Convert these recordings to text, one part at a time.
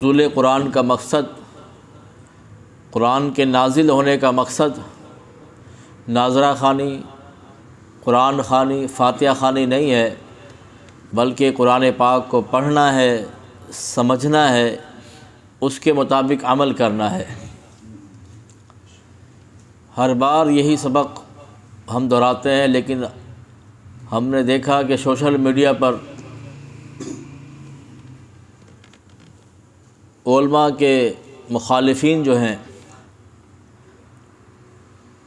نزول قرآن کا مقصد، قرآن کے نازل ہونے کا مقصد ناظرہ خوانی، قرآن خوانی، فاتحہ خوانی نہیں ہے، بلکہ قرآن پاک کو پڑھنا ہے، سمجھنا ہے، اس کے مطابق عمل کرنا ہے۔ ہر بار یہی سبق ہم دہراتے ہیں، لیکن ہم نے دیکھا کہ سوشل میڈیا پر علماء کے مخالفین جو ہیں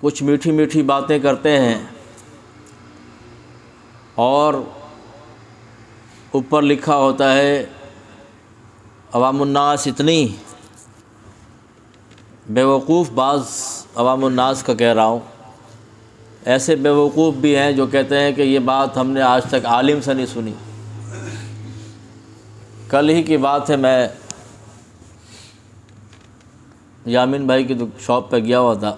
کچھ میٹھی میٹھی باتیں کرتے ہیں اور اوپر لکھا ہوتا ہے عوام الناس اتنی بیوقوف، بعض عوام الناس کا کہہ رہا ہوں، ایسے بیوقوف بھی ہیں جو کہتے ہیں کہ یہ بات ہم نے آج تک عالم سے نہیں سنی۔ کل ہی کی بات ہے، میں یامین بھائی کی شاپ پہ گیا ہوا تھا،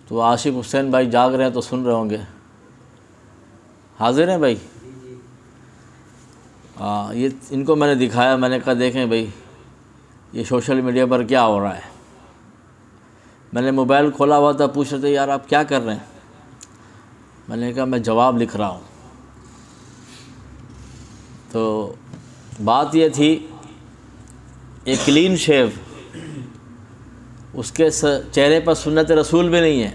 تو عاشق حسین بھائی جاگ رہے ہیں تو سن رہے ہوں گے، حاضر ہیں بھائی؟ ہاں، یہ ان کو میں نے دکھایا، میں نے کہا دیکھیں بھائی یہ سوشل میڈیا پر کیا ہو رہا ہے۔ میں نے موبائل کھولا ہوا تھا، پوچھ رہے تھے یار آپ کیا کر رہے ہیں؟ میں نے کہا میں جواب لکھ رہا ہوں۔ تو بات یہ تھی، ایک کلین شیو، اس کے چہرے پر سنت رسول بھی نہیں ہے،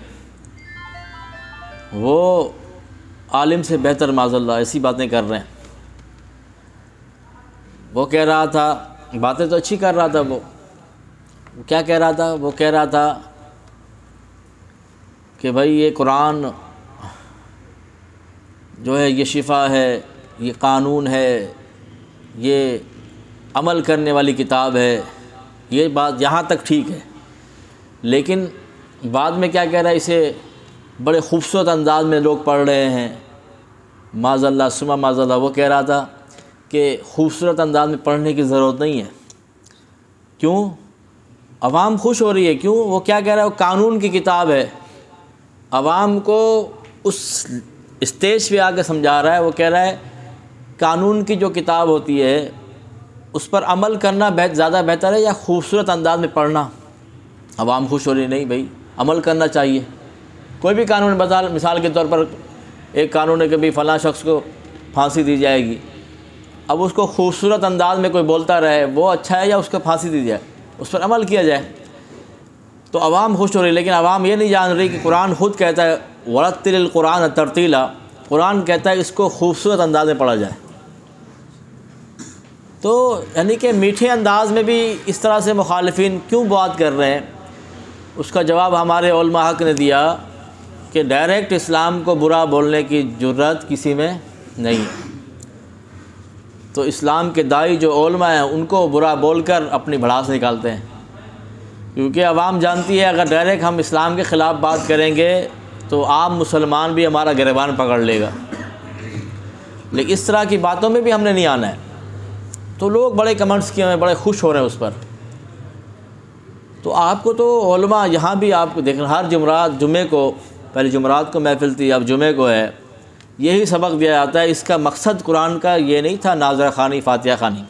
وہ عالم سے بہتر معاذ اللہ ایسی باتیں کر رہے ہیں۔ وہ کہہ رہا تھا، باتیں تو اچھی کر رہا تھا، وہ کیا کہہ رہا تھا؟ وہ کہہ رہا تھا کہ بھائی یہ قرآن جو ہے یہ شفا ہے، یہ قانون ہے، یہ عمل کرنے والی کتاب ہے۔ یہ بات یہاں تک ٹھیک ہے، لیکن بعد میں کیا کہہ رہا ہے، اسے بڑے خوبصورت انداز میں لوگ پڑھ رہے ہیں، معاذ اللہ ثم معاذ اللہ۔ وہ کہہ رہا تھا کہ خوبصورت انداز میں پڑھنے کی ضرورت نہیں ہے، کیوں؟ عوام خوش ہو رہی ہے، کیوں؟ وہ کیا کہہ رہا ہے، وہ قانون کی کتاب ہے، عوام کو اس اسٹیج پہ آ کے سمجھا رہا ہے۔ وہ کہہ رہا ہے قانون کی جو کتاب ہوتی ہے اس پر عمل کرنا زیادہ بہتر ہے یا خوبصورت انداز میں پڑھنا؟ عوام خوش ہو رہی، نہیں بھائی عمل کرنا چاہیے۔ کوئی بھی قانون مثال کے طور پر ایک قانون ہے کہ بھائی فلاں شخص کو پھانسی دی جائے گی، اب اس کو خوبصورت انداز میں کوئی بولتا رہے، وہ اچھا ہے یا اس کو پھانسی دی جائے، اس پر عمل کیا جائے؟ تو عوام خوش ہو رہی، لیکن عوام یہ نہیں جان رہی کہ قرآن خود کہتا ہے وَرَتِّلِ الْقُرْآنَ تَرْتِیلًا، قرآن کہتا ہے اس کو خوبصورت انداز میں پڑھا جائے۔ تو یعنی کہ میٹھے انداز میں بھی اس طرح سے مخالفین کیوں بات کر رہے ہیں؟ اس کا جواب ہمارے علماء حق نے دیا کہ ڈائریکٹ اسلام کو برا بولنے کی جرات کسی میں نہیں ہے، تو اسلام کے داعی جو علماء ہیں ان کو برا بول کر اپنی بھڑاس نکالتے ہیں، کیونکہ عوام جانتی ہے اگر ڈائریکٹ ہم اسلام کے خلاف بات کریں گے تو عام مسلمان بھی ہمارا گریبان پکڑ لے گا، لیکن اس طرح کی باتوں میں بھی ہم نے نہیں آنا ہے۔ تو لوگ بڑے کمنٹس کیے ہیں، بڑے خوش ہو رہے ہیں اس پر۔ تو آپ کو تو علماء یہاں بھی آپ کو دیکھ رہے ہیں، ہر جمعے کو، پہلے جمعرات کو محفل تھی، اب جمعے کو ہے، یہی سبق دیا جاتا ہے۔ اس کا مقصد قرآن کا یہ نہیں تھا ناظرہ خوانی، فاتحہ خوانی،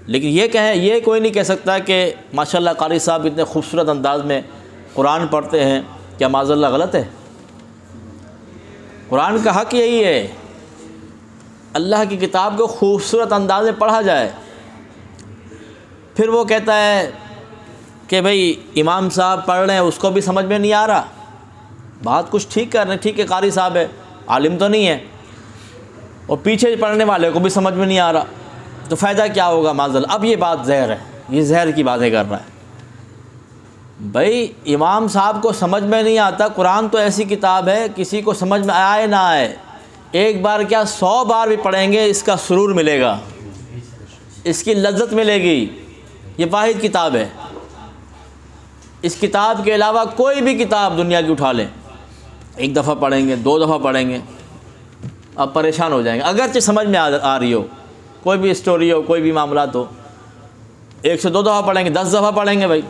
لیکن یہ کوئی نہیں کہہ سکتا کہ ماشاءاللہ قاری صاحب اتنے خوبصورت انداز میں قرآن پڑھتے ہیں، کیا معاذ اللہ غلط ہے؟ قرآن کا حق یہی ہے، اللہ کی کتاب کو خوبصورت انداز میں پڑھا جائے۔ پھر وہ کہتا ہے کہ بھئی امام صاحب پڑھ رہے ہیں، اس کو بھی سمجھ میں نہیں آ رہا، بات کچھ ٹھیک کر رہے ہیں، ٹھیک ہے قاری صاحب ہے، عالم تو نہیں ہے، اور پیچھے پڑھنے والے کو بھی سمجھ میں نہیں آ رہا، تو فائدہ کیا ہوگا معاذ اللہ؟ اب یہ بات زہر ہے، یہ زہر کی باتیں کر رہا ہے۔ بھئی امام صاحب کو سمجھ میں نہیں آتا، قرآن تو ایسی کتاب ہے کسی کو سمجھ میں آئے نہ آئے، ایک بار کیا 100 بار بھی پڑھیں گے اس کا سرور ملے گا، اس کی لذت ملے گی۔ یہ واحد کتاب ہے، اس کتاب کے علاوہ کوئی بھی کتاب دنیا کی اٹھا لیں، ایک دفعہ پڑھیں گے، 2 دفعہ پڑھیں گے، اب پریشان ہو جائیں گے، اگرچہ سمجھ میں آ رہی ہو، کوئی بھی اسٹوری ہو، کوئی بھی معاملات ہو، 1 سے 2 دفعہ پڑھیں گے، 10 دفعہ پڑھیں گے بھائی،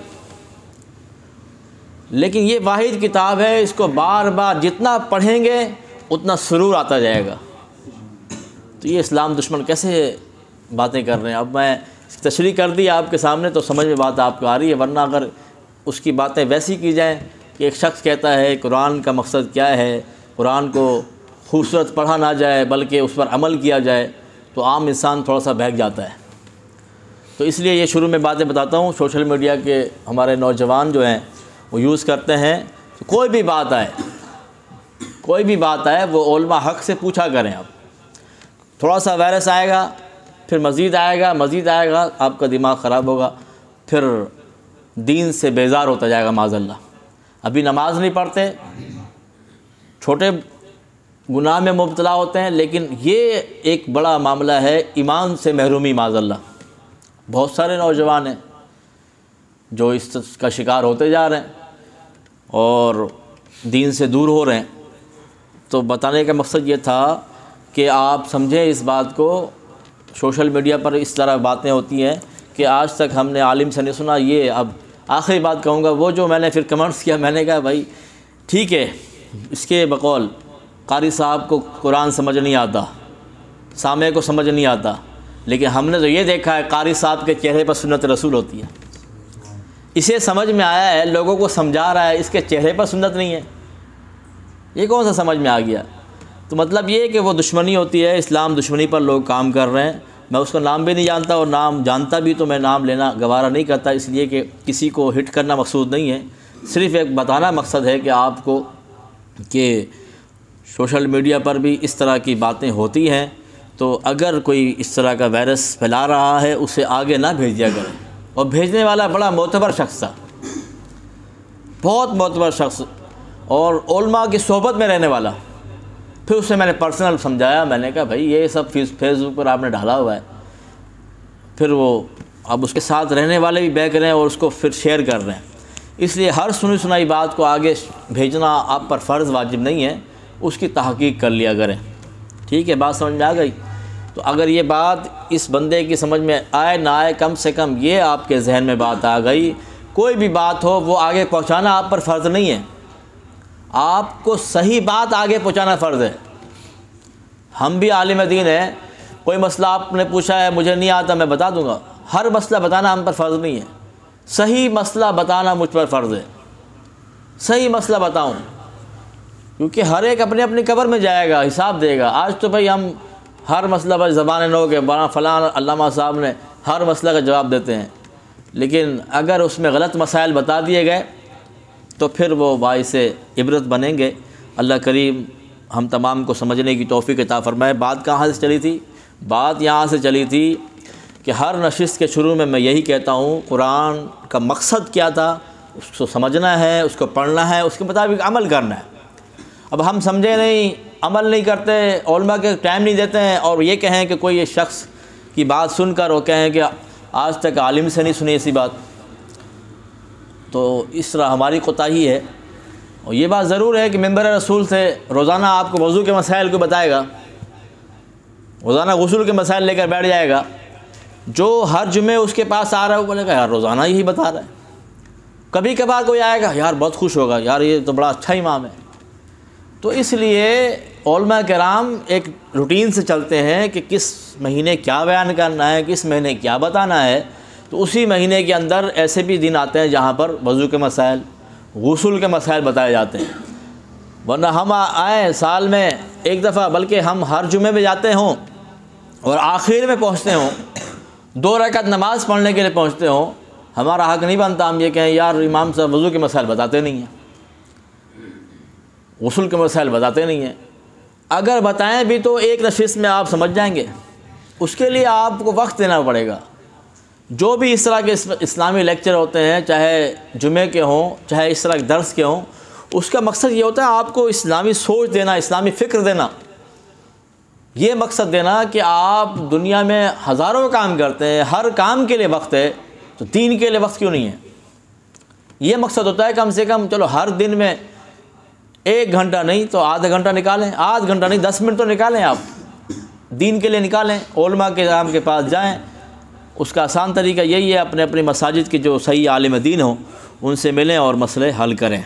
لیکن یہ واحد کتاب ہے، اس کو بار بار جتنا پڑھیں گے اتنا سرور آتا جائے گا۔ تو یہ اسلام دشمن کیسے باتیں کر رہے ہیں؟ اب میں تشریح کر دی آپ کے سامنے تو سمجھ میں بات آپ کو آ رہی ہے، ورنہ اگر اس کی باتیں ویسی کی جائیں کہ ایک شخص کہتا ہے قرآن کا مقصد کیا ہے، قرآن کو خوبصورت پڑھا نہ جائے بلکہ اس پر عمل کیا جائے، تو عام انسان تھوڑا سا بہک جاتا ہے۔ تو اس لیے یہ شروع میں باتیں بتاتا ہوں، سوشل میڈیا کے ہمارے نوجوان جو ہیں وہ یوز کرتے ہیں، تو کوئی بھی بات آئے وہ علماء حق سے پوچھا کریں۔ آپ تھوڑا سا وائرس آئے گا، پھر مزید آئے گا، آپ کا دماغ خراب ہوگا، پھر دین سے بیزار ہوتا جائے گا معاذ اللہ۔ ابھی نماز نہیں پڑھتے، چھوٹے گناہ میں مبتلا ہوتے ہیں، لیکن یہ ایک بڑا معاملہ ہے ایمان سے محرومی معاذ اللہ۔ بہت سارے نوجوان ہیں جو اس کا شکار ہوتے جا رہے ہیں اور دین سے دور ہو رہے ہیں۔ تو بتانے کا مقصد یہ تھا کہ آپ سمجھیں اس بات کو، سوشل میڈیا پر اس طرح باتیں ہوتی ہیں کہ آج تک ہم نے عالم سے نہیں سنا۔ یہ اب آخری بات کہوں گا، وہ جو میں نے پھر کمنٹس کیا، میں نے کہا بھائی ٹھیک ہے، اس کے بقول قاری صاحب کو قرآن سمجھ نہیں آتا، سامع کو سمجھ نہیں آتا، لیکن ہم نے تو یہ دیکھا ہے قاری صاحب کے چہرے پر سنت رسول ہوتی ہے۔ اسے سمجھ میں آیا ہے، لوگوں کو سمجھا رہا ہے، اس کے چہرے پر سنت نہیں ہے، یہ کون سا سمجھ میں آ گیا؟ تو مطلب یہ کہ وہ دشمنی ہوتی ہے، اسلام دشمنی پر لوگ کام کر رہے ہیں۔ میں اس کا نام بھی نہیں جانتا، اور نام جانتا بھی تو میں نام لینا گوارا نہیں کرتا، اس لیے کہ کسی کو ہٹ کرنا مقصود نہیں ہے، صرف ایک بتانا مقصد ہے کہ آپ کو کہ سوشل میڈیا پر بھی اس طرح کی باتیں ہوتی ہیں، تو اگر کوئی اس طرح کا وائرس پھیلا رہا ہے اسے آگے نہ بھیجیا کریں۔ اور بھیجنے والا بڑا معتبر شخص تھا، بہت معتبر شخص، اور علماء کی صحبت میں رہنے والا۔ پھر اسے میں نے پرسنل سمجھایا، میں نے کہا بھائی یہ سب فیس بک پر آپ نے ڈالا ہوا ہے، پھر وہ اب اس کے ساتھ رہنے والے بھی بیک رہے ہیں اور اس کو پھر شیئر کر رہے ہیں۔ اس لیے ہر سنی سنائی بات کو آگے بھیجنا آپ پر فرض واجب نہیں ہے، اس کی تحقیق کر لیا کریں۔ ٹھیک ہے، بات سمجھ میں آ گئی؟ تو اگر یہ بات اس بندے کی سمجھ میں آئے نہ آئے، کم سے کم یہ آپ کے ذہن میں بات آ گئی، کوئی بھی بات ہو وہ آگے پہنچانا آپ پر فرض نہیں ہے، آپ کو صحیح بات آگے پہنچانا فرض ہے۔ ہم بھی عالم دین ہیں، کوئی مسئلہ آپ نے پوچھا ہے مجھے نہیں آتا، میں بتا دوں گا، ہر مسئلہ بتانا ہم پر فرض نہیں ہے، صحیح مسئلہ بتانا مجھ پر فرض ہے، صحیح مسئلہ بتاؤں، کیونکہ ہر ایک اپنی اپنی قبر میں جائے گا، حساب دے گا۔ آج تو بھائی ہم ہر مسئلہ پر زبان نو کے فلاں علامہ صاحب نے ہر مسئلہ کا جواب دیتے ہیں، لیکن اگر اس میں غلط مسائل بتا دیے گئے تو پھر وہ باعث عبرت بنیں گے۔ اللہ کریم ہم تمام کو سمجھنے کی توفیق عطا فرمائے۔ بات کہاں سے چلی تھی؟ بات یہاں سے چلی تھی کہ ہر نشست کے شروع میں یہی کہتا ہوں، قرآن کا مقصد کیا تھا، اس کو سمجھنا ہے، اس کو پڑھنا ہے، اس کے مطابق عمل کرنا ہے۔ اب ہم سمجھے نہیں، عمل نہیں کرتے، علماء کے ٹائم نہیں دیتے ہیں، اور یہ کہیں کہ کوئی شخص کی بات سن کر وہ کہیں کہ آج تک عالم سے نہیں سنی ایسی بات، تو اس طرح ہماری کوتاہی ہے۔ اور یہ بات ضرور ہے کہ ممبر رسول سے روزانہ آپ کو وضو کے مسائل کو بتائے گا، روزانہ غسل کے مسائل لے کر بیٹھ جائے گا، جو ہر جمعے اس کے پاس آ رہا ہے وہ بولے گا یار روزانہ یہی بتا رہا ہے۔ کبھی کبھار کوئی آئے گا یار بہت خوش ہوگا، یار یہ تو بڑا اچھا امام ہے۔ تو اس لیے علماء کرام ایک روٹین سے چلتے ہیں کہ کس مہینے کیا بیان کرنا ہے، کس مہینے کیا بتانا ہے، تو اسی مہینے کے اندر ایسے بھی دن آتے ہیں جہاں پر وضو کے مسائل، غسل کے مسائل بتائے جاتے ہیں، ورنہ ہم آئیں سال میں ایک دفعہ، بلکہ ہم ہر جمعے میں جاتے ہوں اور آخر میں پہنچتے ہوں، 2 رکعت نماز پڑھنے کے لیے پہنچتے ہوں، ہمارا حق نہیں بنتا ہم یہ کہیں یار امام صاحب وضو کے مسائل بتاتے نہیں ہیں، غسل کے مسائل بتاتے نہیں ہیں۔ اگر بتائیں بھی تو ایک نشست میں آپ سمجھ جائیں گے، اس کے لیے آپ کو وقت دینا پڑے گا۔ جو بھی اس طرح کے اسلامی لیکچر ہوتے ہیں، چاہے جمعے کے ہوں چاہے اس طرح کے درس کے ہوں، اس کا مقصد یہ ہوتا ہے آپ کو اسلامی سوچ دینا، اسلامی فکر دینا، یہ مقصد دینا کہ آپ دنیا میں ہزاروں کام کرتے ہیں، ہر کام کے لیے وقت ہے، تو دین کے لیے وقت کیوں نہیں ہے؟ یہ مقصد ہوتا ہے کم سے کم چلو ہر دن میں 1 گھنٹہ نہیں تو آدھا گھنٹہ نکالیں، آدھ گھنٹہ نہیں 10 منٹ تو نکالیں، آپ دین کے لیے نکالیں، علماء کے نام کے پاس جائیں۔ اس کا آسان طریقہ یہی ہے، اپنے اپنی مساجد کے جو صحیح عالم دین ہوں ان سے ملیں اور مسئلے حل کریں۔